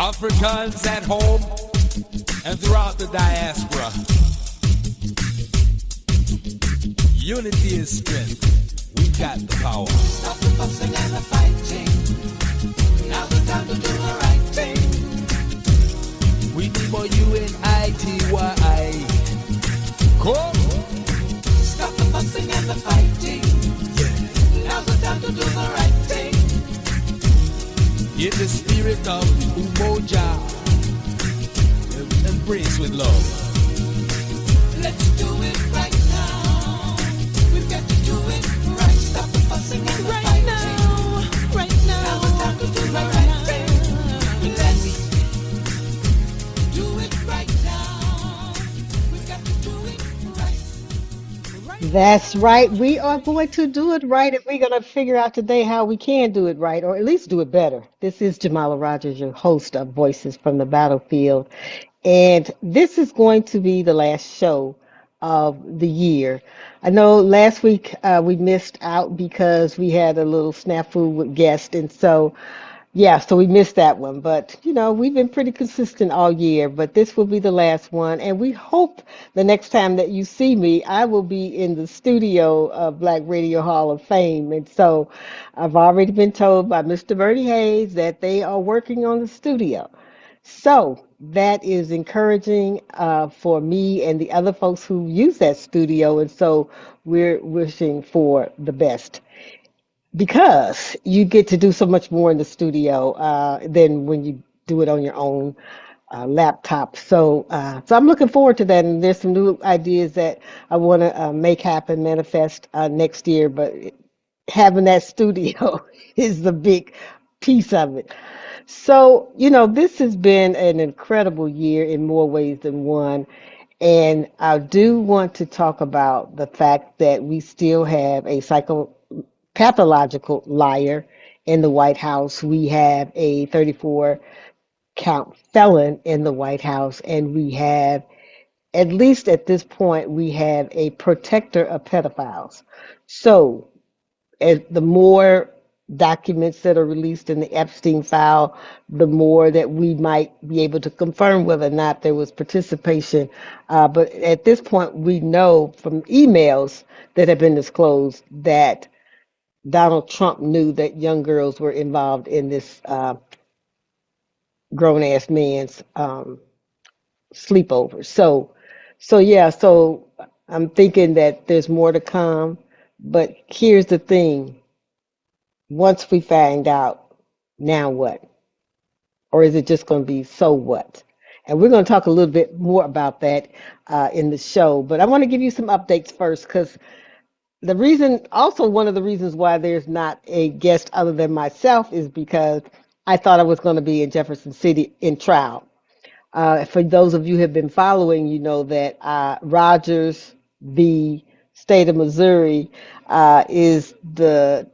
Africans at home and throughout the diaspora. Unity is strength. We got the power. Stop the fussing and the fighting. Now's the time to do the right thing. We need more UNITY. Come. Stop the fussing and the fighting. Yeah. Now's the time to do the right thing. In the spirit of Umoja, embrace with love. Let's do it right now. We've got to do it right. Stop the fussing and the right fighting. Now, right now. Now's the time to do the right thing. Let's do it right now. We've got to do it right. That's right. We are going to do it right, and we're going to figure out today how we can do it right, or at least do it better. This is Jamala Rogers, your host of Voices from the Battlefield, and this is going to be the last show of the year. I know last week we missed out because we had a little snafu with guests, and so yeah, so we missed that one, but we've been pretty consistent all year. But this will be the last one, and we hope the next time that you see me, I will be in the studio of Black Radio Hall of Fame. And so I've already been told by Mr. Bertie Hayes that they are working on the studio. So that is encouraging for me and the other folks who use that studio, and so we're wishing for the best because you get to do so much more in the studio than when you do it on your own laptop. So I'm looking forward to that. And there's some new ideas that I want to make happen, manifest next year. But having that studio is the big piece of it. So, this has been an incredible year in more ways than one. And I do want to talk about the fact that we still have a pathological liar in the White House. We have a 34 count felon in the White House, and we have, at least at this point, we have a protector of pedophiles. So, as the more documents that are released in the Epstein file, the more that we might be able to confirm whether or not there was participation. But at this point, we know from emails that have been disclosed that Donald Trump knew that young girls were involved in this grown ass man's sleepover. So I'm thinking that there's more to come. But here's the thing: once we find out, now what? Or is it just going to be so what? And we're going to talk a little bit more about that in the show. But I want to give you some updates first, because one of the reasons why there's not a guest other than myself is because I thought I was going to be in Jefferson City in trial. For those of you who have been following, you know that Rogers v. State of Missouri is the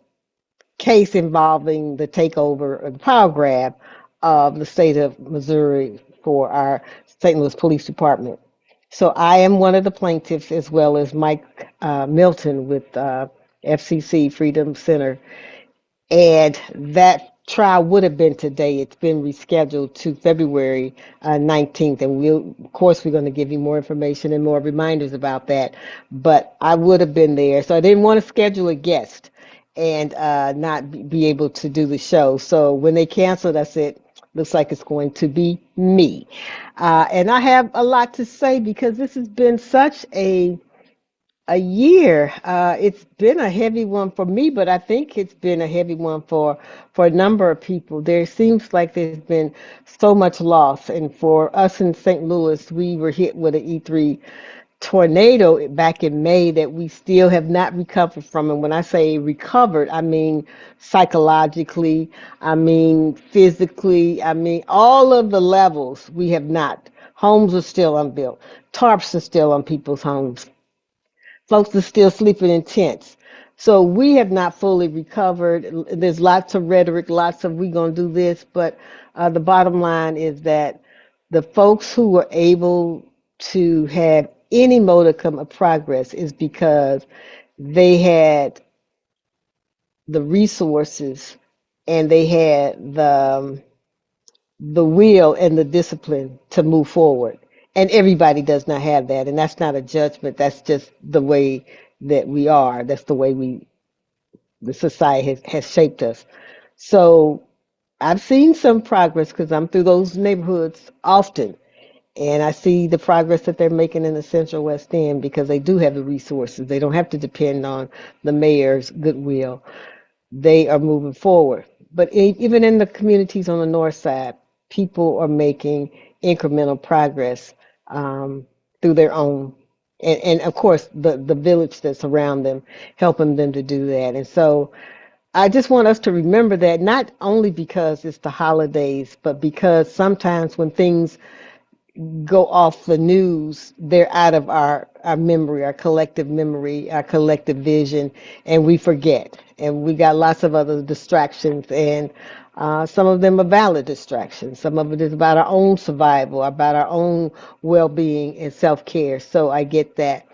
case involving the takeover or the power grab of the state of Missouri for our St. Louis Police Department. So I am one of the plaintiffs, as well as Mike Milton with FCC Freedom Center. And that trial would have been today. It's been rescheduled to February 19th. And of course, we're going to give you more information and more reminders about that. But I would have been there. So I didn't want to schedule a guest and not be able to do the show. So when they canceled, I said, looks like it's going to be me. And I have a lot to say because this has been such a year. It's been a heavy one for me, but I think it's been a heavy one for a number of people. There seems like there's been so much loss. And for us in St. Louis, we were hit with an E3 tornado back in May that we still have not recovered from. And when I say recovered, I mean psychologically, I mean physically, I mean all of the levels we have not. Homes are still unbuilt. Tarps are still on people's homes. Folks are still sleeping in tents. So we have not fully recovered. There's lots of rhetoric, lots of we gonna do this, but the bottom line is that the folks who were able to have any modicum of progress is because they had the resources and they had the will and the discipline to move forward. And everybody does not have that. And that's not a judgment. That's just the way that we are. That's the way the society has shaped us. So I've seen some progress because I'm through those neighborhoods often. And I see the progress that they're making in the Central West End because they do have the resources. They don't have to depend on the mayor's goodwill. They are moving forward. But even in the communities on the north side, people are making incremental progress um, through their own, and of course, the village that's around them, helping them to do that. And so I just want us to remember that not only because it's the holidays, but because sometimes when things go off the news, they're out of our memory, our collective vision, and we forget. And we got lots of other distractions, and some of them are valid distractions. Some of it is about our own survival, about our own well being and self care. So I get that,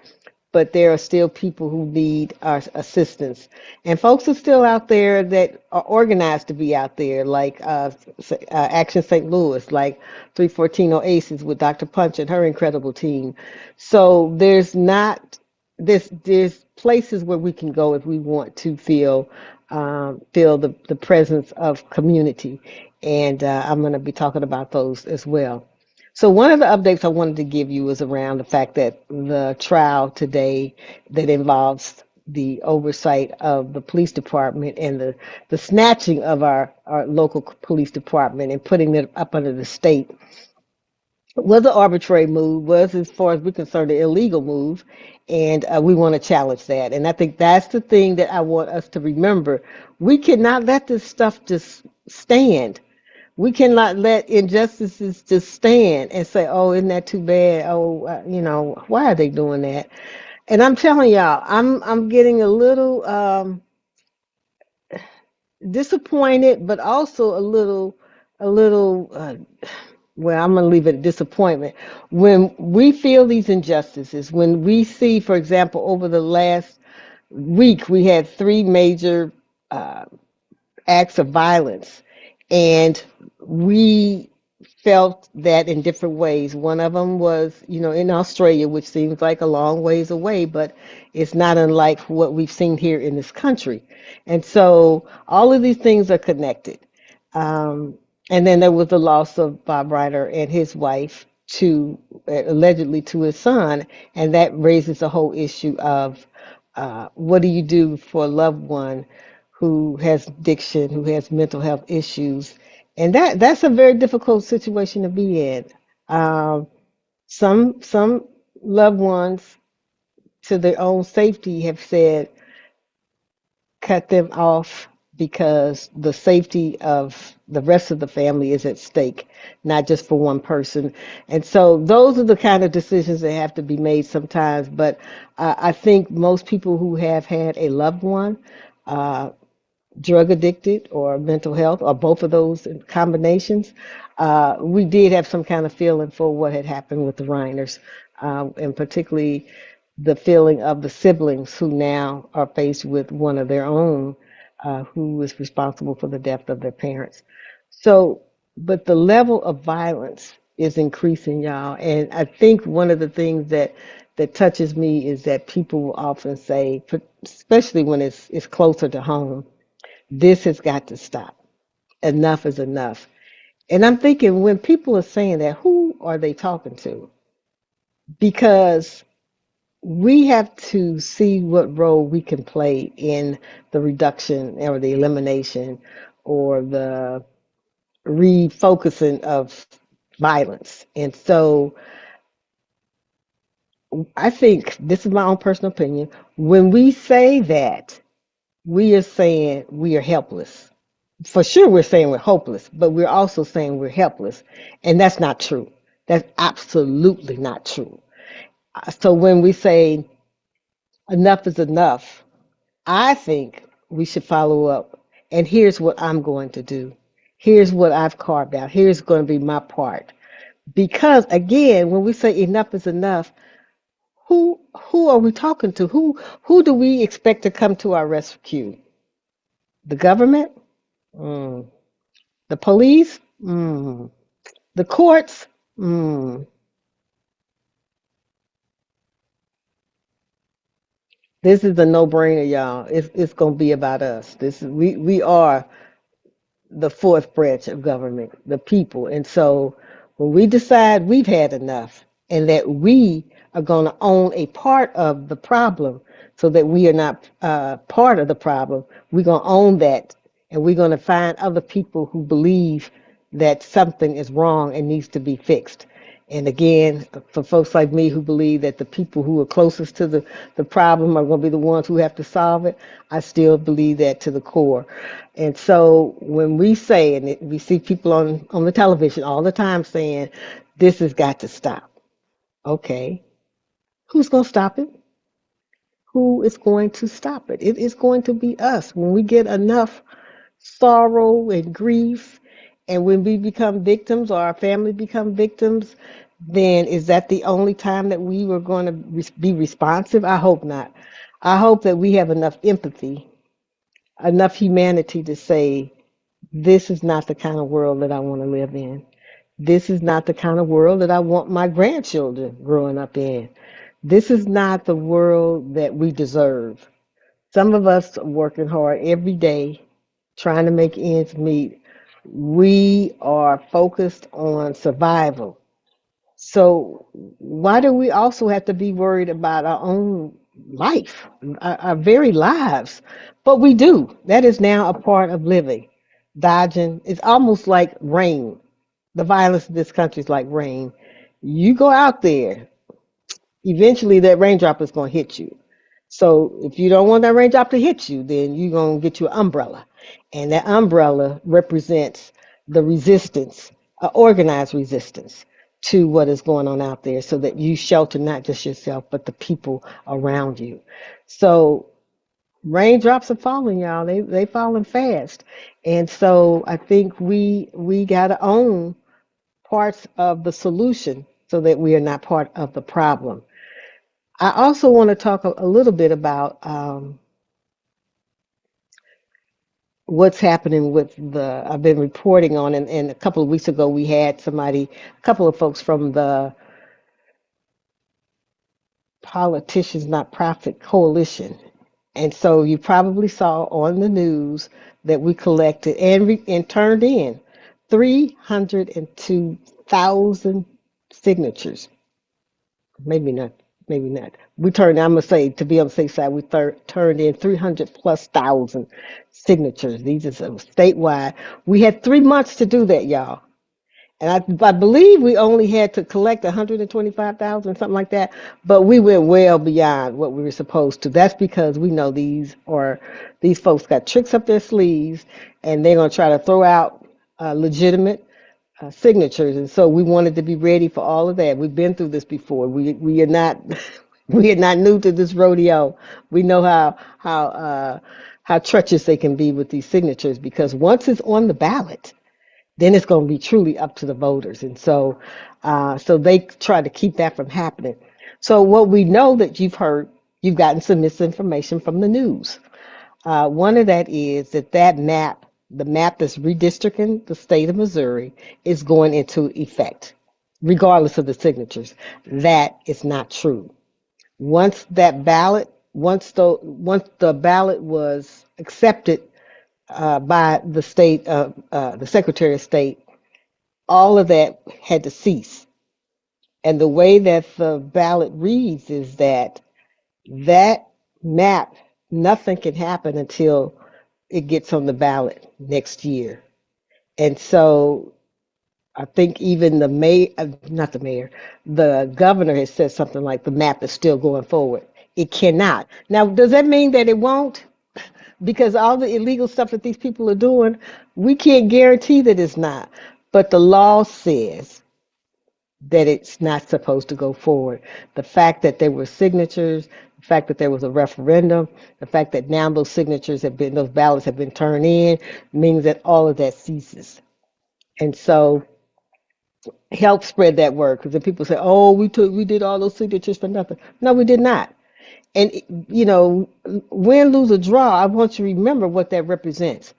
but there are still people who need our assistance. And folks are still out there that are organized to be out there, like Action St. Louis, like 314 Oasis with Dr. Punch and her incredible team. So there's not there's places where we can go if we want to feel the presence of community, and I'm going to be talking about those as well. So one of the updates I wanted to give you was around the fact that the trial today that involves the oversight of the police department and the snatching of our local police department and putting it up under the state was an arbitrary move, was, as far as we're concerned, an illegal move, and we want to challenge that. And I think that's the thing that I want us to remember. We cannot let this stuff just stand. We cannot let injustices just stand and say, "Oh, isn't that too bad? Oh, why are they doing that?" And I'm telling y'all, I'm getting a little disappointed, but also a little. Well, I'm going to leave it at disappointment. When we feel these injustices, when we see, for example, over the last week, we had three major uh, acts of violence. And we felt that in different ways. One of them was, in Australia, which seems like a long ways away, but it's not unlike what we've seen here in this country. And so all of these things are connected. Um, and then there was the loss of Bob Ryder and his wife to allegedly to his son, and that raises the whole issue of what do you do for a loved one who has addiction, who has mental health issues, and that's a very difficult situation to be in. Um, some loved ones, to their own safety, have said cut them off because the safety of the rest of the family is at stake, not just for one person. And so those are the kind of decisions that have to be made sometimes. But I think most people who have had a loved one uh, drug addicted or mental health or both of those combinations, we did have some kind of feeling for what had happened with the Reiners, and particularly the feeling of the siblings who now are faced with one of their own who is responsible for the death of their parents. So, but the level of violence is increasing, y'all. And I think one of the things that touches me is that people will often say, especially when it's closer to home, this has got to stop. Enough is enough. And I'm thinking when people are saying that, who are they talking to? Because we have to see what role we can play in the reduction or the elimination or the refocusing of violence. And so I think this is my own personal opinion. When we say that, we are saying we are helpless. For sure we're saying we're hopeless, but we're also saying we're helpless. And that's not true. That's absolutely not true. So when we say enough is enough, I think we should follow up. And here's what I'm going to do. Here's what I've carved out. Here's going to be my part. Because again, when we say enough is enough, who are we talking to? Who do we expect to come to our rescue? The government? Mm. The police? Mm. The courts. Mm. This is a no-brainer, y'all. It's gonna be about us. This is we are the fourth branch of government, the people. And so when we decide we've had enough and that we are going to own a part of the problem so that we are not part of the problem, we're going to own that and we're going to find other people who believe that something is wrong and needs to be fixed. And again, for folks like me who believe that the people who are closest to the problem are going to be the ones who have to solve it, I still believe that to the core. And so when we say, and we see people on the television all the time saying, this has got to stop. Okay, who's going to stop it? Who is going to stop it? It is going to be us. When we get enough sorrow and grief, and when we become victims or our family become victims, then is that the only time that we were going to be responsive? I hope not. I hope that we have enough empathy, enough humanity to say, this is not the kind of world that I want to live in. This is not the kind of world that I want my grandchildren growing up in. This is not the world that we deserve. Some of us are working hard every day trying to make ends meet. We are focused on survival. So why do we also have to be worried about our own life, our very lives? But we do. That is now a part of living. Dodging, it's almost like rain. The violence in this country is like rain. You go out there, eventually that raindrop is going to hit you. So if you don't want that raindrop to hit you, then you're going to get you an umbrella. And that umbrella represents the resistance, organized resistance to what is going on out there so that you shelter not just yourself, but the people around you. So raindrops are falling, y'all. They falling fast. And so I think we got to own parts of the solution so that we are not part of the problem. I also want to talk a little bit about what's happening with I've been reporting on, and a couple of weeks ago we had a couple of folks from the Politicians Not Profit Coalition. And so you probably saw on the news that we collected and turned in 302,000 signatures. Maybe not. Maybe not. We turned. I'm gonna say to be on the safe side, we turned in 300 plus thousand signatures. These are some statewide. We had 3 months to do that, y'all. And I believe we only had to collect 125,000, something like that. But we went well beyond what we were supposed to. That's because we know these folks got tricks up their sleeves, and they're gonna try to throw out legitimate signatures, and so we wanted to be ready for all of that. We've been through this before. We are not we are not new to this rodeo. We know how treacherous they can be with these signatures because once it's on the ballot, then it's going to be truly up to the voters, and so they try to keep that from happening. So what we know that you've heard, you've gotten some misinformation from the news. One of that is that map, the map that's redistricting the state of Missouri, is going into effect, regardless of the signatures. That is not true. Once the ballot was accepted by the Secretary of State, all of that had to cease. And the way that the ballot reads is that map, nothing can happen until it gets on the ballot next year. And so I think even not the mayor, the governor has said something like the map is still going forward. It cannot. Now, does that mean that it won't? Because all the illegal stuff that these people are doing, we can't guarantee that it's not. But the law says that it's not supposed to go forward. The fact that there were signatures, the fact that there was a referendum, the fact that now those ballots have been turned in, means that all of that ceases. And so help spread that word because then people say, "Oh, we did all those signatures for nothing." No, we did not. And win, lose, or draw, I want you to remember what that represents.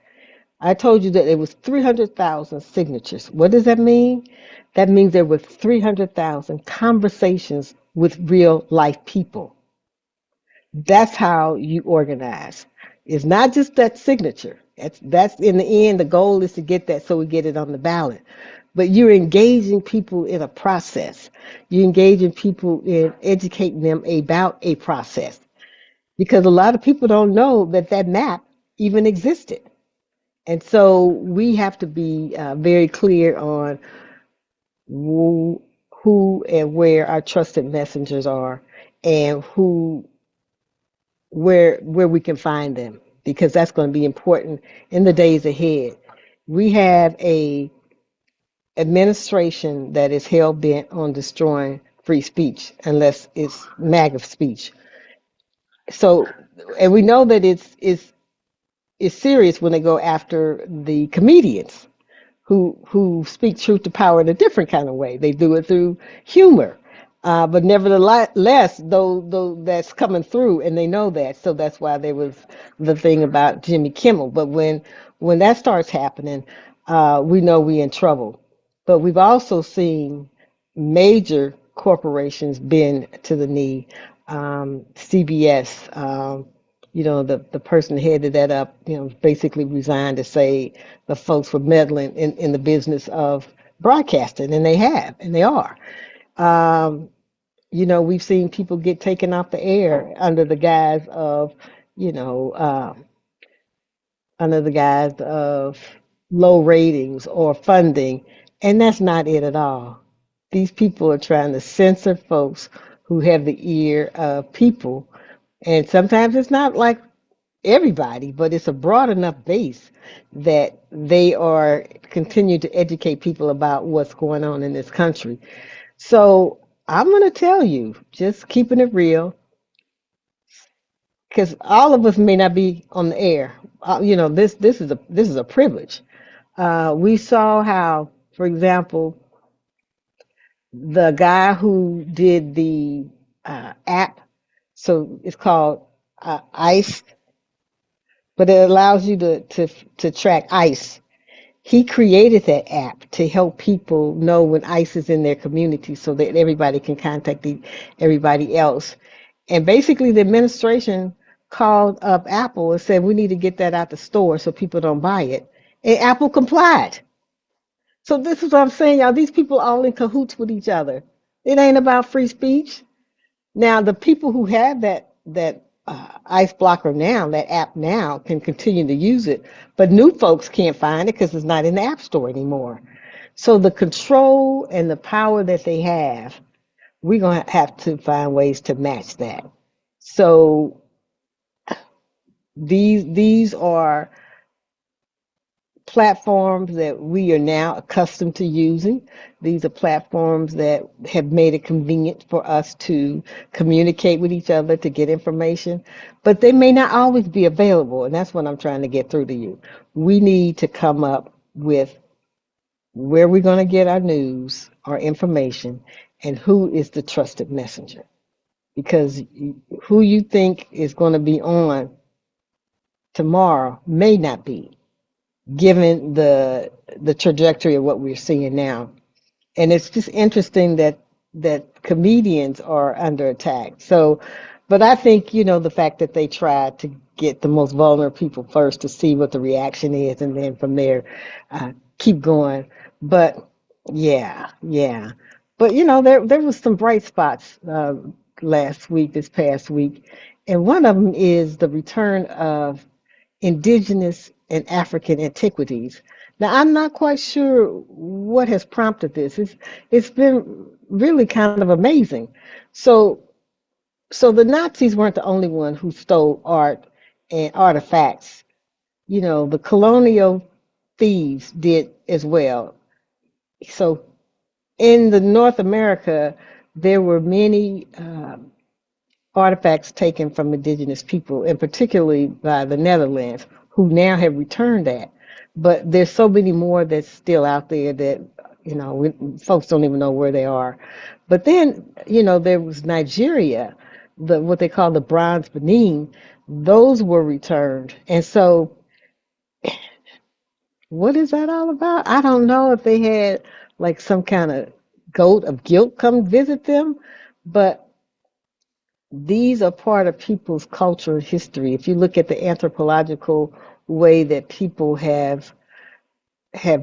I told you that it was 300,000 signatures. What does that mean? That means there were 300,000 conversations with real life people. That's how you organize. It's not just that signature. That's in the end, the goal is to get that so we get it on the ballot. But you're engaging people in a process. You're engaging people in educating them about a process. Because a lot of people don't know that that map even existed. And so we have to be very clear on who and where our trusted messengers are, and where we can find them, because that's going to be important in the days ahead. We have a administration that is hell bent on destroying free speech unless it's MAGA speech. So, and we know that it's serious when they go after the comedians who speak truth to power in a different kind of way. They do it through humor. But nevertheless, though that's coming through, and they know that, so that's why there was the thing about Jimmy Kimmel. But when that starts happening, we know we're in trouble. But we've also seen major corporations bend to the knee. CBS, the person headed that up, basically resigned to say the folks were meddling in the business of broadcasting, and they have, and they are. Um, we've seen people get taken off the air you know, uh, under the guise of low ratings or funding, and that's not it at all. These people are trying to censor folks who have the ear of people, and sometimes it's not like everybody, but it's a broad enough base that they are continue to educate people about what's going on in this country. So I'm going to tell you, just keeping it real, because all of us may not be on the air. This is a privilege. We saw how, for example, the guy who did the app, so it's called ICE, but it allows you to track ICE. He created that app to help people know when ICE is in their community so that everybody can contact everybody else. And basically, the administration called up Apple and said, we need to get that out the store so people don't buy it. And Apple complied. So this is what I'm saying, y'all. These people are all in cahoots with each other. It ain't about free speech. Now, the people who have that ice blocker now, that app now, can continue to use it, but new folks can't find it because it's not in the app store anymore. So the control and the power that they have, we're going to have to find ways to match that. So these are platforms that we are now accustomed to using. These are platforms that have made it convenient for us to communicate with each other, to get information, but they may not always be available. And that's what I'm trying to get through to you. We need to come up with where we're going to get our news, our information, and who is the trusted messenger. Because who you think is going to be on tomorrow may not be, given the trajectory of what we're seeing now. And it's just interesting that comedians are under attack. So, but I think, the fact that they tried to get the most vulnerable people first to see what the reaction is, and then from there, keep going. But yeah, yeah. But there was some bright spots this past week, and one of them is the return of indigenous and African antiquities. Now, I'm not quite sure what has prompted this. It's been really kind of amazing. So so the Nazis weren't the only one who stole art and artifacts. The colonial thieves did as well. So in the North America, there were many artifacts taken from indigenous people, and particularly by the Netherlands, who now have returned that. But there's so many more that's still out there that folks don't even know where they are. But then there was Nigeria, what they call the bronze Benin. Those were returned, and so What is that all about? I don't know if they had like some kind of goat of guilt come visit them, but these are part of people's culture and history. If you look at the anthropological way that people have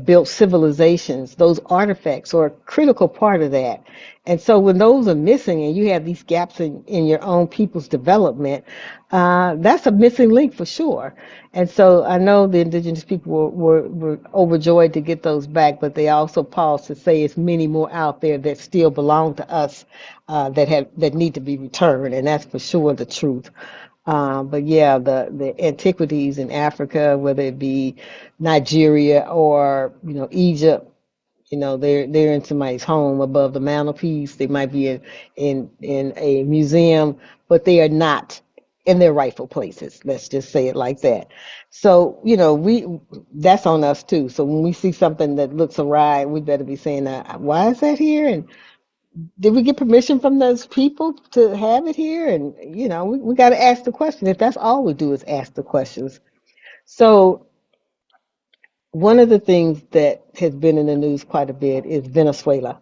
built civilizations, those artifacts are a critical part of that. And so when those are missing and you have these gaps in your own people's development, that's a missing link for sure. And so I know the indigenous people were overjoyed to get those back, but they also paused to say it's many more out there that still belong to us, that need to be returned, and that's for sure the truth. But yeah, the antiquities in Africa, whether it be Nigeria or Egypt, they're in somebody's home above the mantelpiece. They might be in a museum, but they are not in their rightful places. Let's just say it like that. So we that's on us too. So when we see something that looks awry, we better be saying, why is that here? And did we get permission from those people to have it here? And we got to ask the question. If that's all we do is ask the questions. So one of the things that has been in the news quite a bit is Venezuela.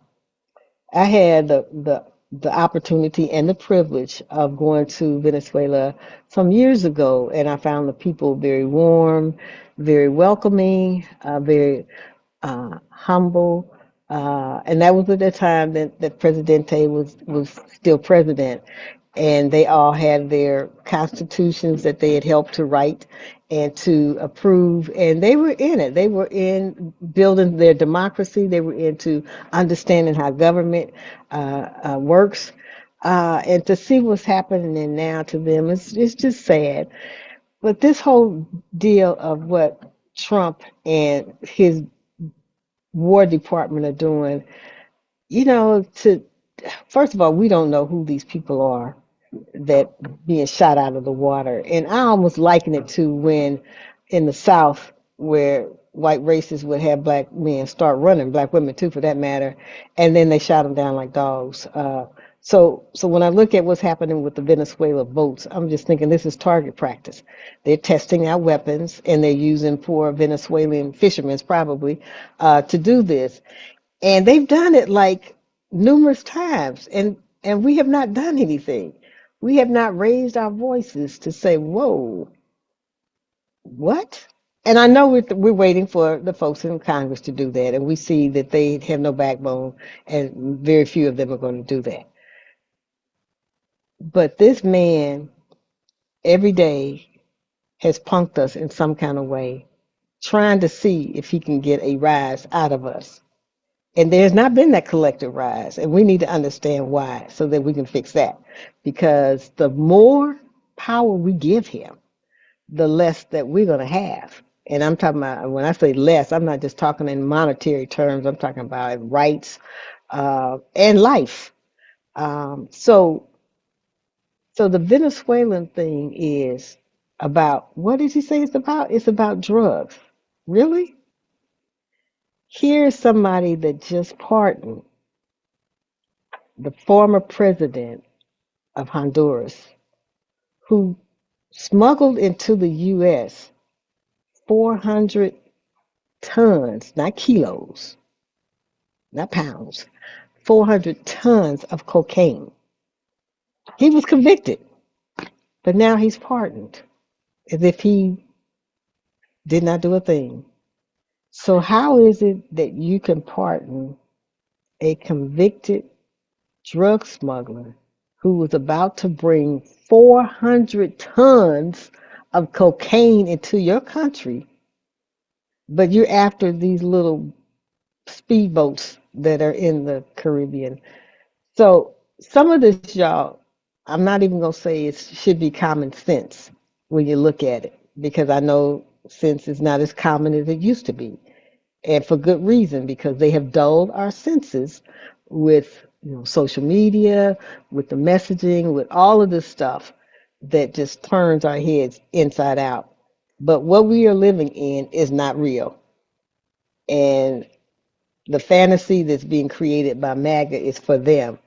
I had the opportunity and the privilege of going to Venezuela some years ago, and I found the people very warm, very welcoming, very humble, and that was at the time that Presidente was still president, and they all had their constitutions that they had helped to write and to approve, and they were in it. They were in building their democracy. They were into understanding how government works. And to see what's happening now to them, it's just sad. But this whole deal of what Trump and his War Department are doing, to first of all, we don't know who these people are that being shot out of the water. And I almost liken it to when in the South, where white racists would have black men start running, black women too, for that matter, and then they shot them down like dogs. So when I look at what's happening with the Venezuela votes, I'm just thinking this is target practice. They're testing out weapons and they're using poor Venezuelan fishermen probably to do this. And they've done it like numerous times, and we have not done anything. We have not raised our voices to say, "Whoa, what?" And I know we're waiting for the folks in Congress to do that, and we see that they have no backbone, and very few of them are going to do that. But this man, every day, has punked us in some kind of way, trying to see if he can get a rise out of us. And there's not been that collective rise, and we need to understand why so that we can fix that. Because the more power we give him, the less that we're going to have. And I'm talking about, when I say less, I'm not just talking in monetary terms, I'm talking about rights and life. So the Venezuelan thing is about, what did he say it's about? It's about drugs. Really? Here's somebody that just pardoned the former president of Honduras, who smuggled into the U.S. 400 tons, not kilos, not pounds, 400 tons of cocaine. He was convicted, but now he's pardoned as if he did not do a thing. So, how is it that you can pardon a convicted drug smuggler who was about to bring 400 tons of cocaine into your country, but you're after these little speedboats that are in the Caribbean? So some of this, y'all, I'm not even gonna say it should be common sense when you look at it, because I know sense is not as common as it used to be, and for good reason, because they have dulled our senses with social media, with the messaging, with all of this stuff that just turns our heads inside out. But what we are living in is not real, and the fantasy that's being created by MAGA is for them.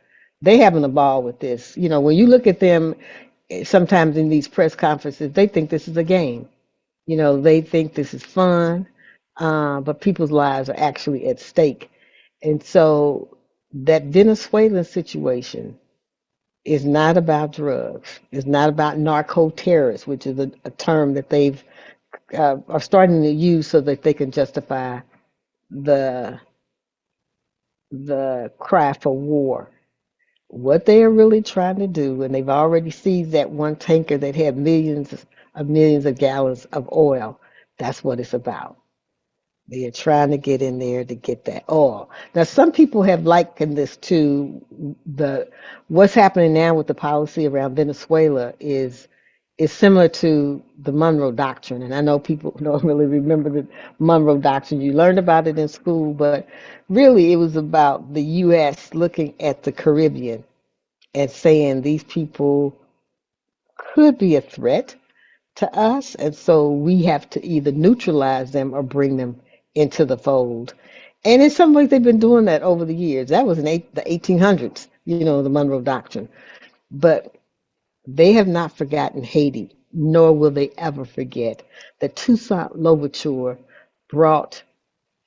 They having a ball with this. When you look at them, sometimes in these press conferences, they think this is a game. They think this is fun. but people's lives are actually at stake. And so that Venezuelan situation is not about drugs. It's not about narco terrorists, which is a term that they've are starting to use so that they can justify the cry for war. What they are really trying to do, and they've already seized that one tanker that had millions of gallons of oil. That's what it's about. They are trying to get in there to get that oil. Now, some people have likened this to the what's happening now with the policy around Venezuela is similar to the Monroe Doctrine. And I know people don't really remember the Monroe Doctrine. You learned about it in school, but really it was about the U.S. looking at the Caribbean and saying these people could be a threat to us, and so we have to either neutralize them or bring them into the fold. And in some ways, they've been doing that over the years. That was in the 1800s, the Monroe Doctrine. But they have not forgotten Haiti, nor will they ever forget that Toussaint Louverture brought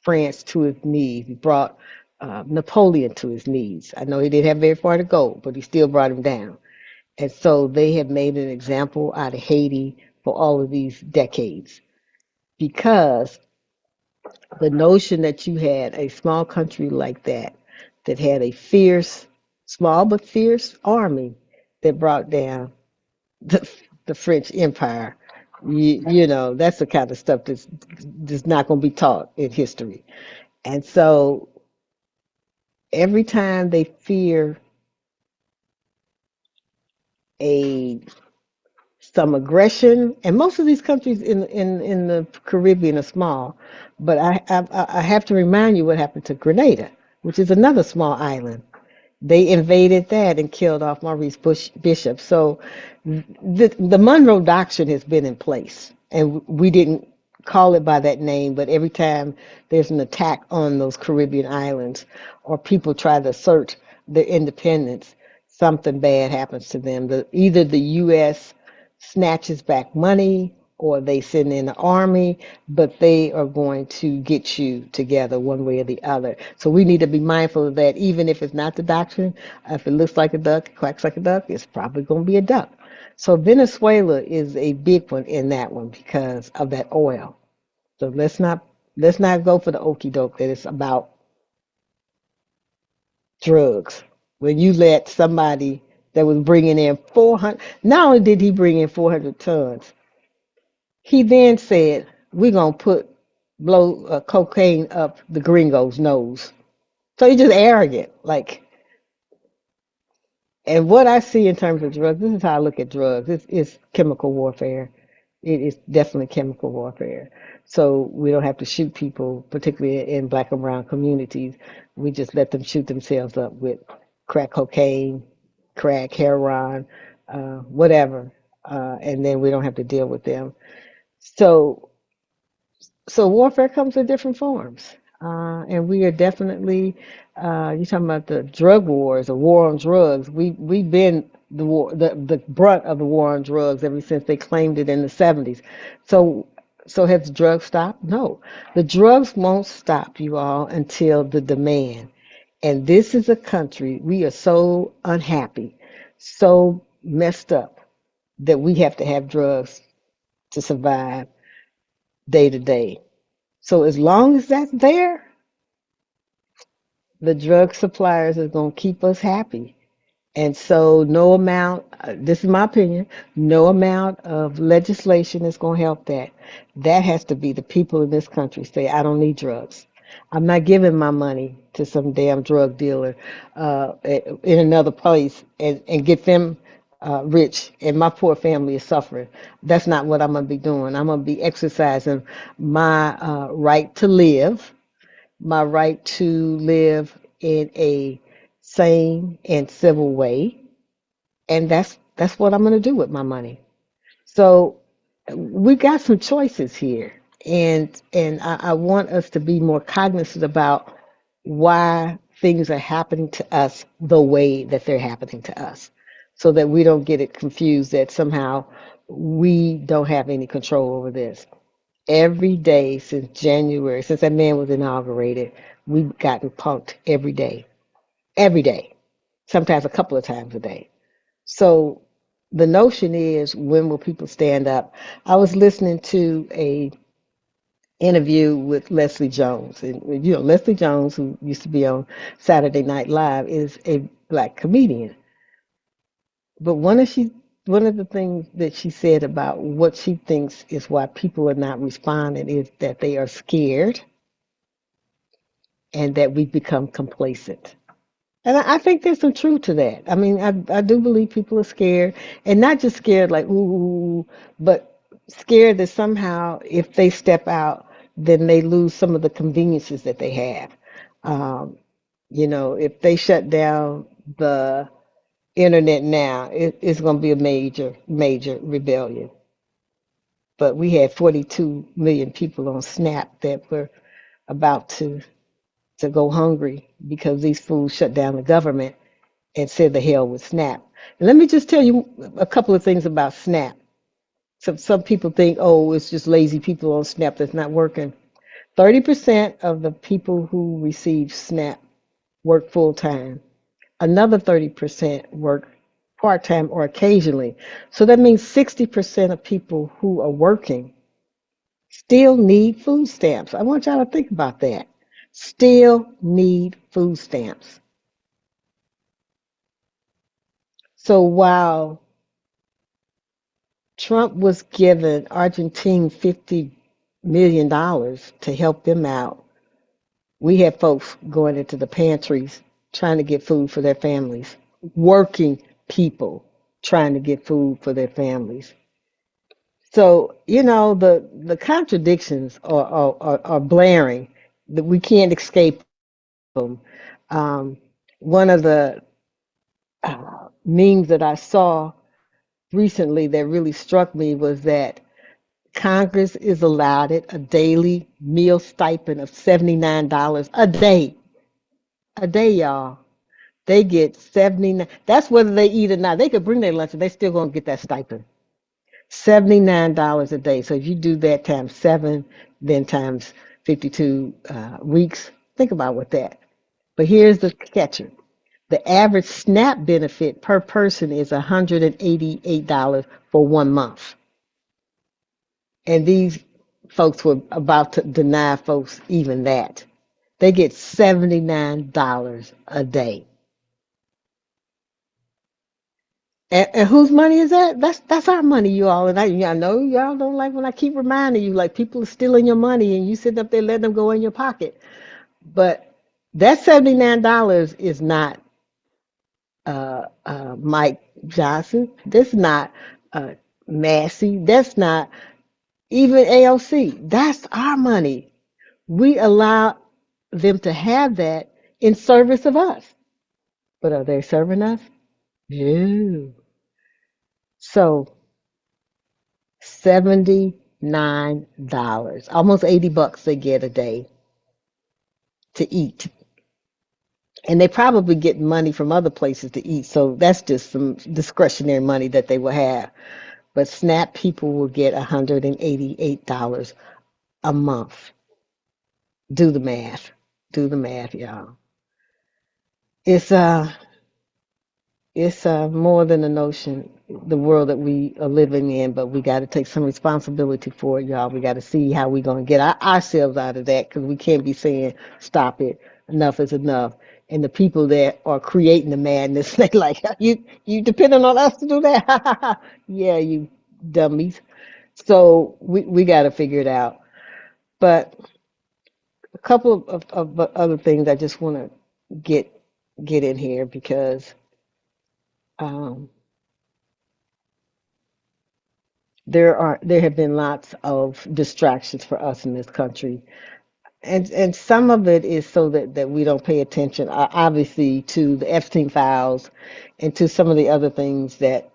France to his knees. He brought Napoleon to his knees. I know he didn't have very far to go, but he still brought him down. And so they have made an example out of Haiti for all of these decades because the notion that you had a small country like that, that had a fierce, small but fierce army that brought down the, the French Empire, that's the kind of stuff that's not going to be taught in history. And so every time they fear a some aggression, and most of these countries in the Caribbean are small. But I have to remind you what happened to Grenada, which is another small island. They invaded that and killed off Maurice Bishop. So the Monroe Doctrine has been in place, and we didn't call it by that name, but every time there's an attack on those Caribbean islands or people try to assert their independence, something bad happens to them. Either the U.S. snatches back money or they send in an army, but they are going to get you together one way or the other. So we need to be mindful of that, even if it's not the doctrine. If it looks like a duck, quacks like a duck, it's probably going to be a duck. So Venezuela is a big one in that one because of that oil. So let's not go for the okey doke that it's about drugs. When you let somebody that was bringing in 400, not only did he bring in 400 tons, he then said, we're going to blow cocaine up the gringo's nose. So he's just arrogant. And what I see in terms of drugs, this is how I look at drugs. It's chemical warfare. It is definitely chemical warfare. So we don't have to shoot people, particularly in black and brown communities. We just let them shoot themselves up with crack cocaine, crack, heroin, whatever. And then we don't have to deal with them. So so warfare comes in different forms, and we are definitely. You're talking about the drug wars, the war on drugs. We've been the brunt of the war on drugs ever since they claimed it in the '70s. So so has drugs stopped? No, the drugs won't stop you all until the demand. And this is a country we are so unhappy, so messed up that we have to have drugs to survive day to day. So as long as that's there, the drug suppliers are going to keep us happy. And so no amount, this is my opinion, no amount of legislation is going to help that. That has to be the people in this country say, I don't need drugs. I'm not giving my money to some damn drug dealer in another place and get them rich and my poor family is suffering. That's not what I'm going to be doing. I'm going to be exercising my right to live, my right to live in a sane and civil way, and that's what I'm going to do with my money. So we got some choices here, and I want us to be more cognizant about why things are happening to us the way that they're happening to us, so that we don't get it confused that somehow we don't have any control over this. Every day since January, since that man was inaugurated, we've gotten punked every day, sometimes a couple of times a day. So the notion is, when will people stand up? I was listening to a interview with Leslie Jones, and Leslie Jones, who used to be on Saturday Night Live, is a black comedian. But one of the things that she said about what she thinks is why people are not responding is that they are scared and that we've become complacent. And I think there's some truth to that. I mean, I do believe people are scared, and not just scared like ooh, but scared that somehow if they step out, then they lose some of the conveniences that they have. Um, if they shut down the internet now, it's going to be a major, major rebellion. But we had 42 million people on Snap that were about to go hungry because these fools shut down the government and said the hell with Snap. And let me just tell you a couple of things about Snap. Some people think, oh, it's just lazy people on Snap that's not working. 30% of the people who receive Snap work full time. Another 30% work part time or occasionally. So that means 60% of people who are working still need food stamps. I want y'all to think about that. Still need food stamps. So while Trump was giving Argentina $50 million to help them out, we had folks going into the pantries trying to get food for their families, working people trying to get food for their families. So, the contradictions are blaring, that we can't escape them. Um, One of the memes that I saw recently that really struck me was that Congress is allotted a daily meal stipend of $79 a day. A day, y'all. They get 79. That's whether they eat or not. They could bring their lunch and they still gonna get that stipend. $79 a day. So if you do that times seven, then times 52 weeks, think about what that. But here's the catcher. The average SNAP benefit per person is $188 for 1 month. And these folks were about to deny folks even that. They get $79 a day. And whose money is that? That's our money, you all. And I know y'all don't like when I keep reminding you, like people are stealing your money and you sitting up there letting them go in your pocket. But that $79 is not Mike Johnson. That's not uh, Massey. That's not even AOC. That's our money. We allow them to have that in service of us. But are they serving us? No. So $79, almost $80 they get a day to eat. And they probably get money from other places to eat. So that's just some discretionary money that they will have. But SNAP people will get $188 a month. Do the math. Do the math, y'all. It's more than a notion, the world that we are living in, but we got to take some responsibility for it, y'all. We got to see how we're going to get ourselves out of that, because we can't be saying, stop it, enough is enough. And the people that are creating the madness, they like, you depending on us to do that? Yeah, you dummies. So we got to figure it out. But a couple of other things I just want to get get in here because um, there have been lots of distractions for us in this country, and some of it is so that we don't pay attention, obviously, to the Epstein files and to some of the other things that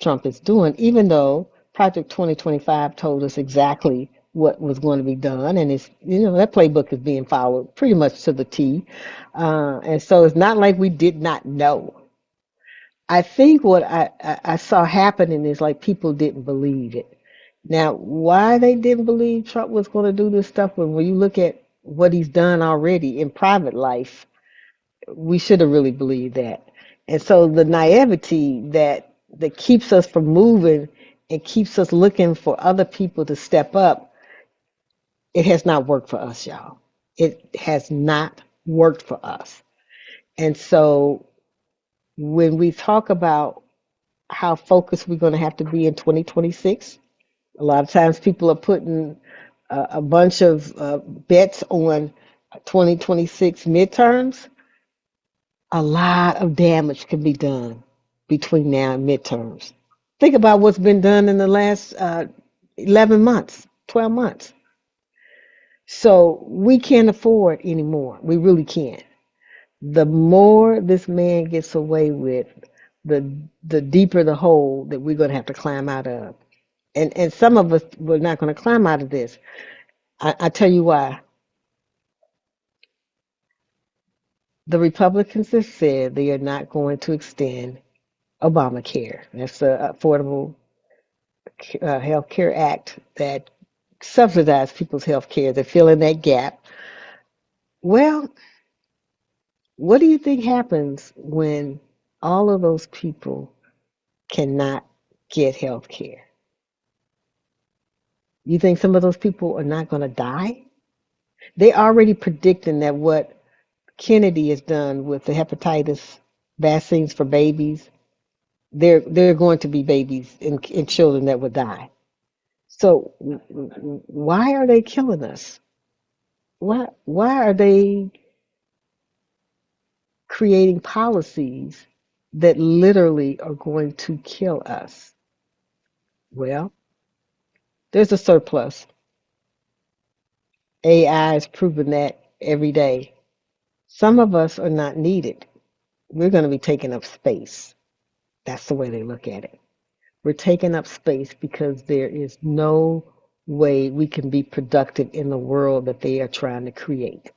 Trump is doing, even though Project 2025 told us exactly what was going to be done, and it's that playbook is being followed pretty much to the T, and so it's not like we did not know. I think what I saw happening is like people didn't believe it. Now, why they didn't believe Trump was going to do this stuff when you look at what he's done already in private life, we should have really believed that. And so the naivety that keeps us from moving and keeps us looking for other people to step up, it has not worked for us, y'all. It has not worked for us. And so when we talk about how focused we're going to have to be in 2026, a lot of times people are putting a bunch of bets on 2026 midterms. A lot of damage can be done between now and midterms. Think about what's been done in the last 11 months, 12 months. So we can't afford anymore. We really can't. The more this man gets away with, the deeper the hole that we're going to have to climb out of. And some of us we're not going to climb out of this. I tell you why. The Republicans have said they are not going to extend Obamacare. That's the Affordable Health Care Act that subsidizes people's health care. They're filling that gap. Well, what do you think happens when all of those people cannot get health care? You think some of those people are not going to die? They already predicting that what Kennedy has done with the hepatitis vaccines for babies, they're going to be babies and children that would die. So why are they killing us? Why are they creating policies that literally are going to kill us? Well, there's a surplus. AI is proving that every day. Some of us are not needed. We're going to be taking up space. That's the way they look at it. We're taking up space because there is no way we can be productive in the world that they are trying to create.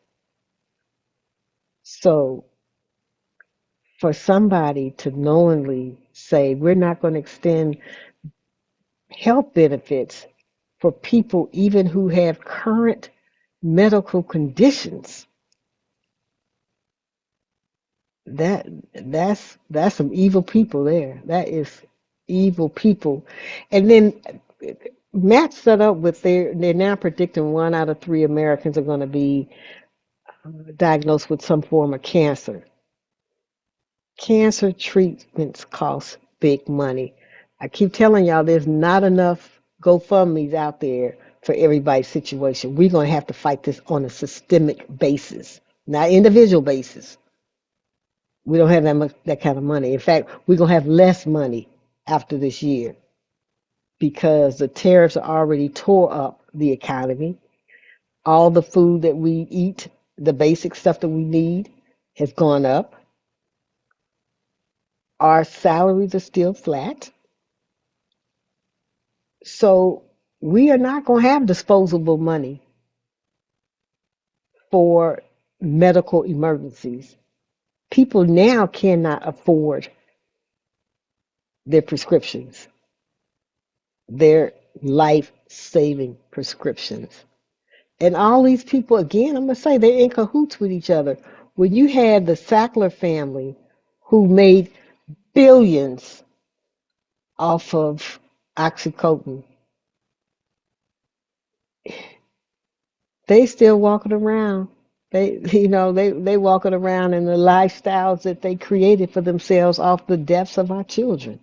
So for somebody to knowingly say we're not going to extend health benefits for people even who have current medical conditions, that that's some evil people there. That is evil people. And then match that up with they're now predicting 1 out of 3 Americans are going to be diagnosed with some form of cancer. Cancer treatments cost big money. I keep telling y'all there's not enough GoFundMe's out there for everybody's situation. We're going to have to fight this on a systemic basis, not individual basis. We don't have that kind of money. In fact, we're going to have less money after this year because the tariffs are already tore up the economy. All the food that we eat, the basic stuff that we need, has gone up. Our salaries are still flat. So we are not going to have disposable money for medical emergencies. People now cannot afford their prescriptions, their life saving prescriptions. And all these people, again, I'm going to say they're in cahoots with each other. When you had the Sackler family who made billions off of oxycodone, they still walking around. They walking around in the lifestyles that they created for themselves off the deaths of our children.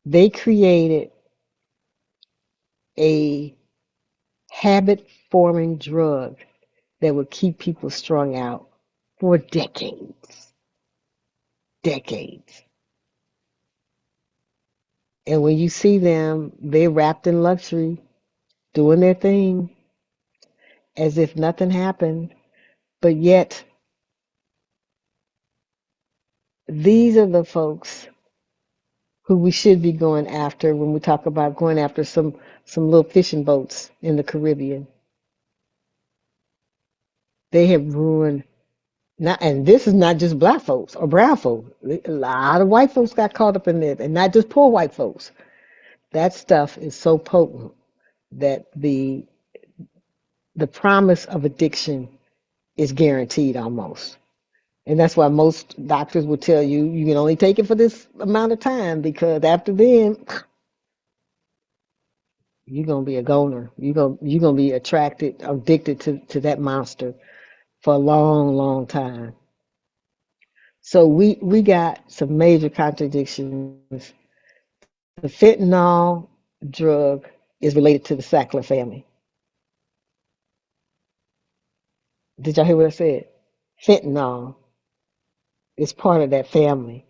They created a habit forming drug that would keep people strung out for decades, decades. And when you see them, they're wrapped in luxury, doing their thing as if nothing happened. But yet, these are the folks who we should be going after when we talk about going after some little fishing boats in the Caribbean. They have ruined not, and this is not just black folks or brown folks. A lot of white folks got caught up in this, and not just poor white folks. That stuff is so potent that the promise of addiction is guaranteed almost. And that's why most doctors will tell you you can only take it for this amount of time because after then you're gonna be a goner. You're gonna be attracted, addicted to that monster for a long, long time. So we got some major contradictions. The fentanyl drug is related to the Sackler family. Did y'all hear what I said? Fentanyl is part of that family.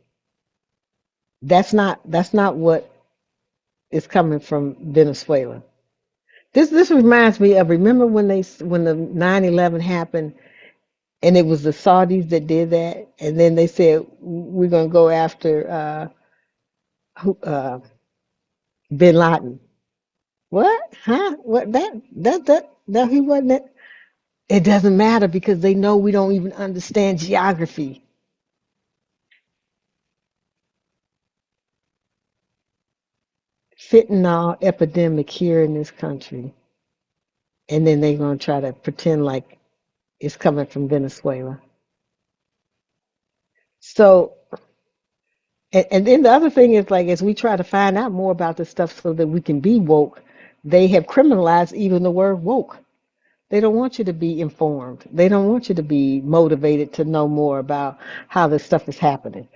That's not what is coming from Venezuela. This reminds me of, remember when the 9/11 happened and it was the Saudis that did that, and then they said we're gonna go after Bin Laden. What? Huh? What? That he wasn't it? It doesn't matter because they know we don't even understand geography. Fentanyl epidemic here in this country, and then they're gonna try to pretend like it's coming from Venezuela. So, and then the other thing is like as we try to find out more about this stuff so that we can be woke, they have criminalized even the word woke. They don't want you to be informed. They don't want you to be motivated to know more about how this stuff is happening.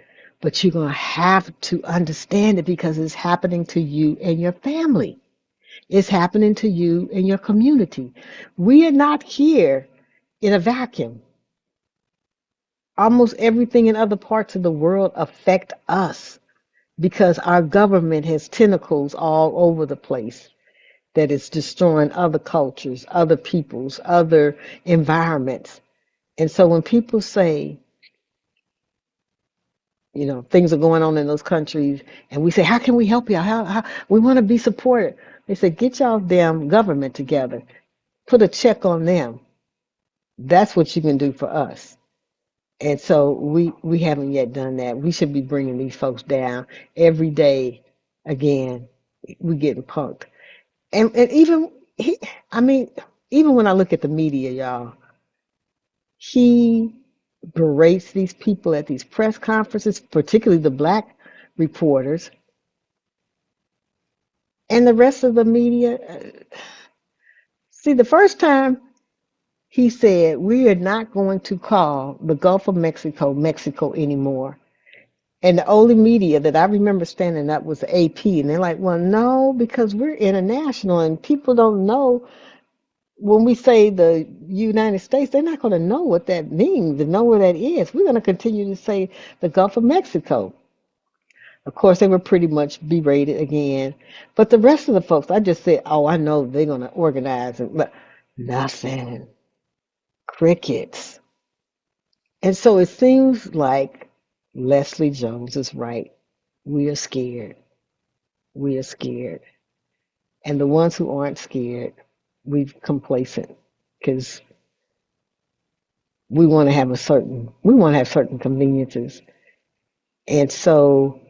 But you're going to have to understand it because it's happening to you and your family. It's happening to you and your community. We are not here in a vacuum. Almost everything in other parts of the world affect us because our government has tentacles all over the place that is destroying other cultures, other peoples, other environments. And so when people say, things are going on in those countries, and we say, how can we help you? How we want to be supported. They say, get y'all damn government together. Put a check on them. That's what you can do for us. And so we haven't yet done that. We should be bringing these folks down every day. Again, we getting punked. And even I mean, even when I look at the media, y'all, he berates these people at these press conferences, particularly the black reporters, and the rest of the media. See, the first time he said, we are not going to call the Gulf of Mexico Mexico anymore. And the only media that I remember standing up was the AP. And they're like, well, no, because we're international and people don't know when we say the United States, they're not going to know what that means and know where that is. We're going to continue to say the Gulf of Mexico. Of course, they were pretty much berated again. But the rest of the folks, I just said, oh, I know they're going to organize. But nothing. Crickets. And so it seems like Leslie Jones is right. We are scared. We are scared. And the ones who aren't scared, we've complacent because we want to have certain conveniences. And so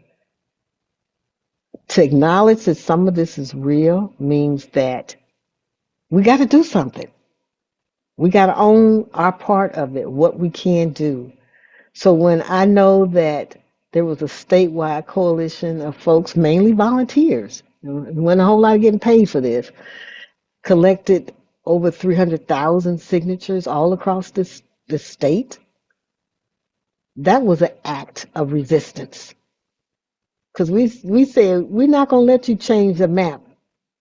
to acknowledge that some of this is real means that we got to do something. We got to own our part of it, what we can do. So when I know that there was a statewide coalition of folks, mainly volunteers, there wasn't a whole lot of getting paid for this, collected over 300,000 signatures all across this state, that was an act of resistance. Because we said, we're not going to let you change the map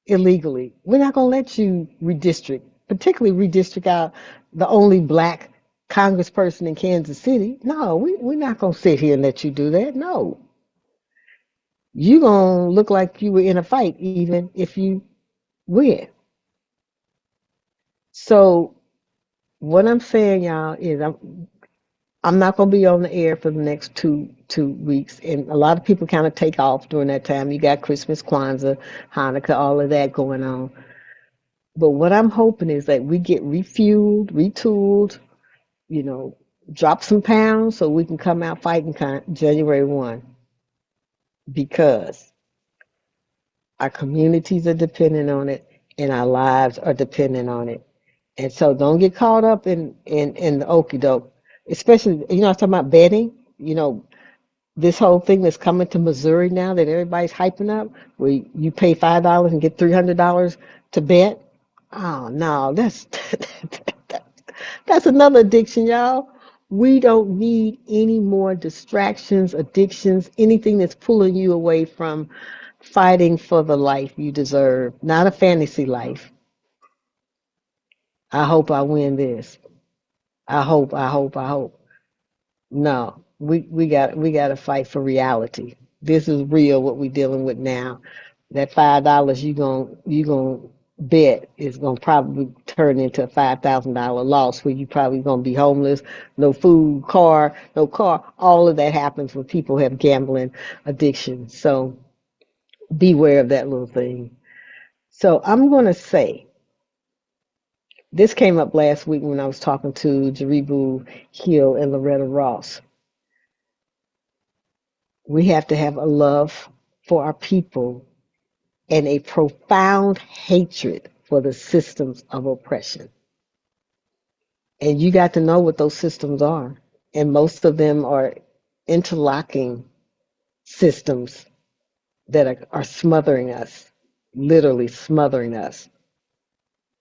illegally. We're not going to let you redistrict, particularly redistrict out the only black congressperson in Kansas City. No, we're not going to sit here and let you do that. No. You're going to look like you were in a fight, even if you win. So, what I'm saying, y'all, is I'm not going to be on the air for the next two weeks, and a lot of people kind of take off during that time. You got Christmas, Kwanzaa, Hanukkah, all of that going on. But what I'm hoping is that we get refueled, retooled, you know, drop some pounds so we can come out fighting January 1. Because Our communities are dependent on it, and our lives are dependent on it. And so don't get caught up in the okey doke, especially, I'm talking about betting. This whole thing that's coming to Missouri now that everybody's hyping up, where you pay $5 and get $300 to bet. Oh no, that's another addiction, y'all. We don't need any more distractions, addictions, anything that's pulling you away from fighting for the life you deserve, not a fantasy life. I hope I win this. I hope. No, we got to fight for reality. This is real what we're dealing with now. That $5 you gonna bet is gonna probably turn into a $5,000 loss where you probably gonna be homeless, no food, no car. All of that happens when people have gambling addiction. So beware of that little thing. So I'm gonna say this came up last week when I was talking to Jaribu Hill and Loretta Ross. We have to have a love for our people and a profound hatred for the systems of oppression. And you got to know what those systems are. And most of them are interlocking systems that are smothering us, literally smothering us.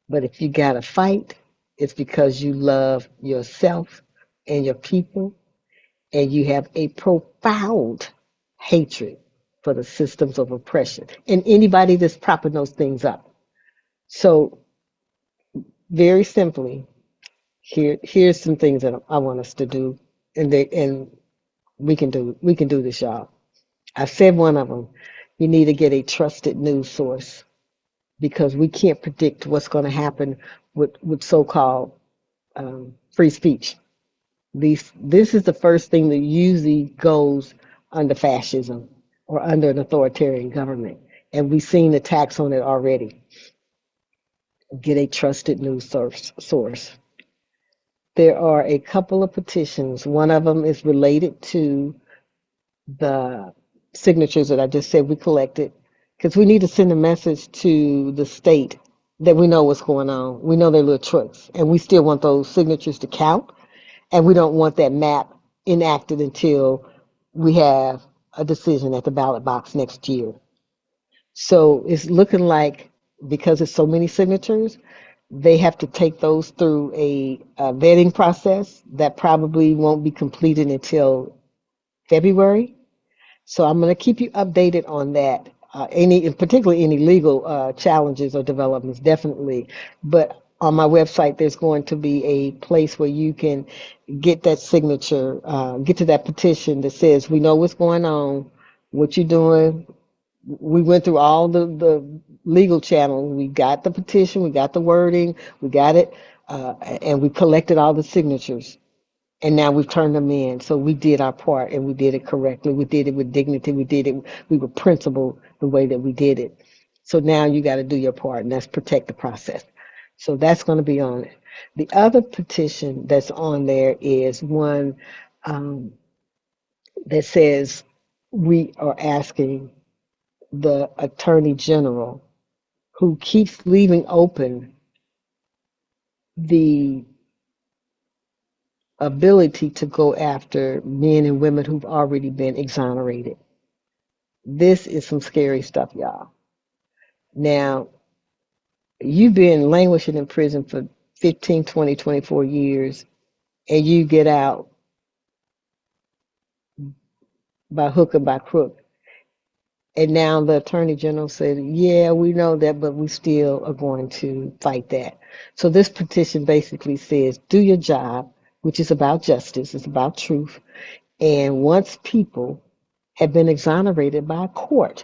But if you got to fight, it's because you love yourself and your people, and you have a profound hatred for the systems of oppression and anybody that's propping those things up. So, very simply, here's some things that I want us to do, and we can do this, y'all. I said one of them. You need to get a trusted news source because we can't predict what's going to happen with so-called free speech. This is the first thing that usually goes under fascism or under an authoritarian government. And we've seen attacks on it already. Get a trusted news source. There are a couple of petitions. One of them is related to the signatures that I just said we collected, because we need to send a message to the state that we know what's going on. We know they're little tricks, and we still want those signatures to count. And we don't want that map enacted until we have a decision at the ballot box next year. So it's looking like, because it's so many signatures, they have to take those through a vetting process that probably won't be completed until February. So I'm going to keep you updated on that. Particularly any legal challenges or developments, definitely. But on my website, there's going to be a place where you can get that signature, get to that petition that says, we know what's going on, what you're doing. We went through all the legal channels. We got the petition, we got the wording, we got it, and we collected all the signatures. And now we've turned them in. So we did our part and we did it correctly. We did it with dignity. We were principled the way that we did it. So now you got to do your part, and that's protect the process. So that's going to be on it. The other petition that's on there is one um, that says we are asking the Attorney General, who keeps leaving open the ability to go after men and women who've already been exonerated. This is some scary stuff, y'all. Now, you've been languishing in prison for 15, 20, 24 years, and you get out by hook or by crook. And now the Attorney General said, yeah, we know that, but we still are going to fight that. So this petition basically says, do your job, which is about justice, it's about truth. And once people have been exonerated by a court,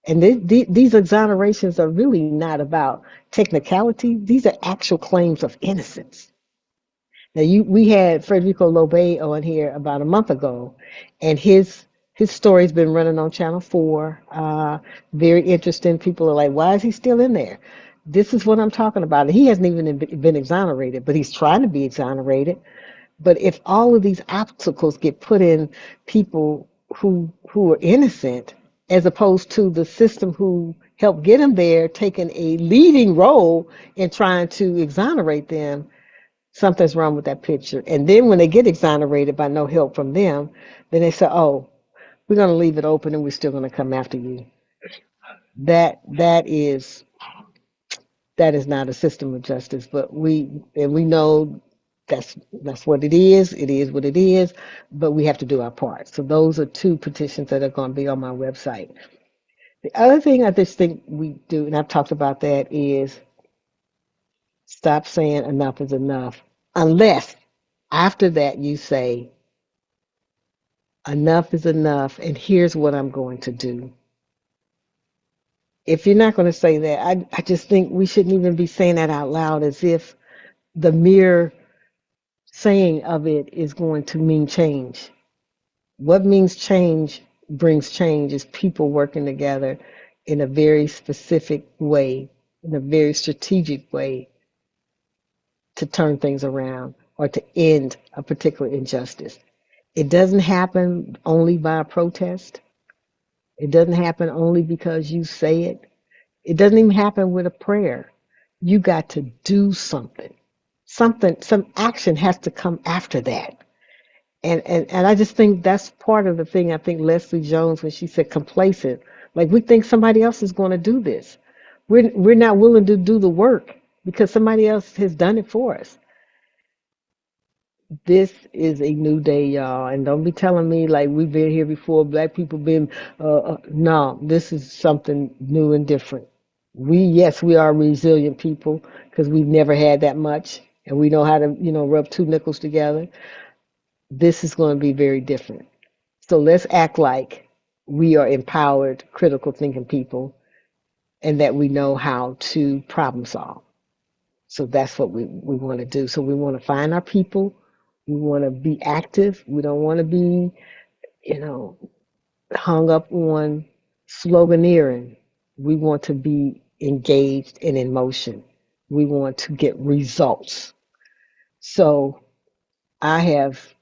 and these exonerations are really not about technicality, these are actual claims of innocence. Now, we had Federico Lobe on here about a month ago, and his story's been running on Channel 4. Very interesting. People are like, why is he still in there? This is what I'm talking about. He hasn't even been exonerated, but he's trying to be exonerated. But if all of these obstacles get put in people who are innocent, as opposed to the system who help get them there, taking a leading role in trying to exonerate them, something's wrong with that picture. And then when they get exonerated by no help from them, then they say, "Oh, we're going to leave it open, and we're still going to come after you." That that is not a system of justice. But we know that's what it is. It is what it is. But we have to do our part. So those are two petitions that are going to be on my website. The other thing I just think we do, and I've talked about that, is stop saying enough is enough, unless after that you say enough is enough, and here's what I'm going to do. If you're not going to say that, I just think we shouldn't even be saying that out loud as if the mere saying of it is going to mean change. What means change brings change is people working together in a very specific way, in a very strategic way to turn things around or to end a particular injustice. It doesn't happen only by a protest. It doesn't happen only because you say it. It doesn't even happen with a prayer. You got to do something. Some action has to come after that. And I just think that's part of the thing. I think Leslie Jones, when she said complacent, like we think somebody else is going to do this. We're not willing to do the work because somebody else has done it for us. This is a new day, y'all, and don't be telling me like we've been here before. Black people been. No, this is something new and different. Yes, we are resilient people because we've never had that much, and we know how to, rub two nickels together. This is going to be very different. So let's act like we are empowered, critical thinking people, and that we know how to problem solve. So that's what we want to do. So we want to find our people. We want to be active. We don't want to be, you know, hung up on sloganeering. We want to be engaged and in motion. We want to get results. So I have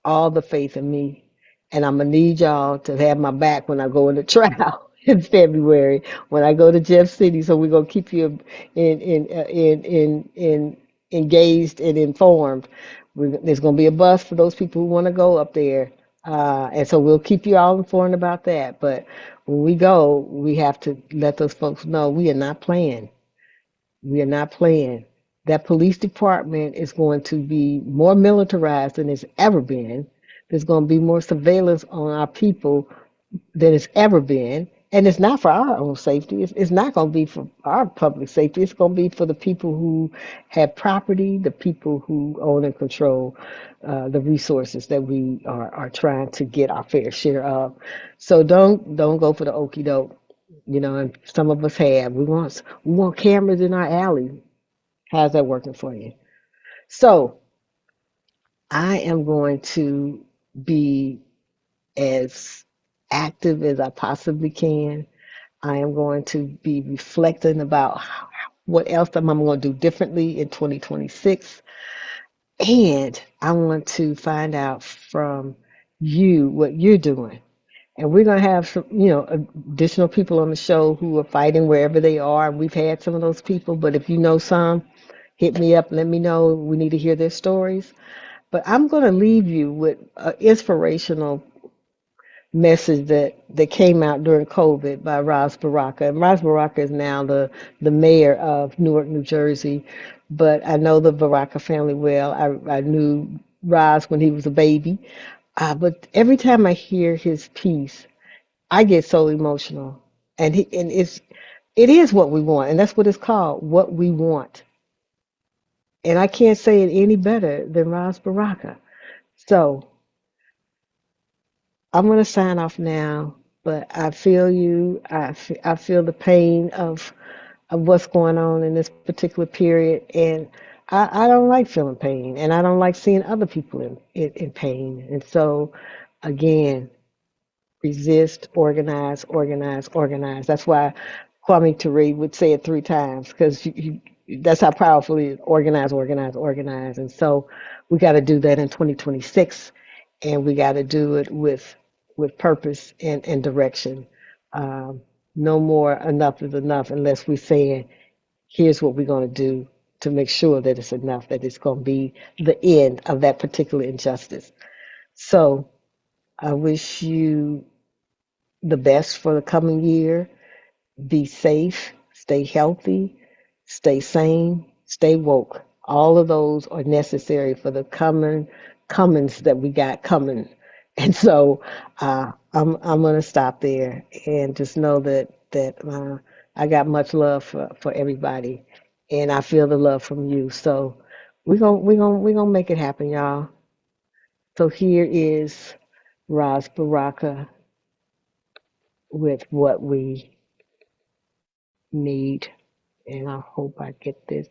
all the faith in me, and I'm gonna need y'all to have my back when I go into trial in February when I go to Jeff City. So we're gonna keep you in engaged and informed. There's gonna be a bus for those people who want to go up there, and so we'll keep you all informed about that. But when we go, we have to let those folks know we are not playing. We are not playing. That police department is going to be more militarized than it's ever been. There's going to be more surveillance on our people than it's ever been. And it's not for our own safety. It's not going to be for our public safety. It's going to be for the people who have property, the people who own and control the resources that we are trying to get our fair share of. So don't go for the okey doke. And some of us have. We want cameras in our alley. How's that working for you? So I am going to be as active as I possibly can. I am going to be reflecting about what else I'm going to do differently in 2026. And I want to find out from you what you're doing. And we're going to have some, additional people on the show who are fighting wherever they are. We've had some of those people, but if you know some, hit me up, let me know. We need to hear their stories. But I'm going to leave you with an inspirational message that came out during COVID by Ras Baraka. And Ras Baraka is now the mayor of Newark, New Jersey. But I know the Baraka family well. I knew Ras when he was a baby. But every time I hear his piece, I get so emotional. And it is what we want, and that's what it's called, what we want. And I can't say it any better than Ras Baraka. So I'm going to sign off now, but I feel you. I feel the pain of what's going on in this particular period. And I don't like feeling pain, and I don't like seeing other people in pain. And so, again, resist, organize, organize, organize. That's why Kwame Ture would say it 3 times because that's how powerful it is. Organize, organize, organize. And so we got to do that in 2026, and we got to do it with purpose and direction. Um, No more enough is enough unless we're saying, here's what we're going to do to make sure that it's enough, that it's going to be the end of that particular injustice. So I wish you the best for the coming year. Be safe, stay healthy, stay sane, stay woke. All of those are necessary for the comings that we got coming. And so I'm gonna stop there and just know that I got much love for everybody, and I feel the love from you. So we're gonna make it happen, y'all. So here is Raz Baraka with what we need, and I hope I get this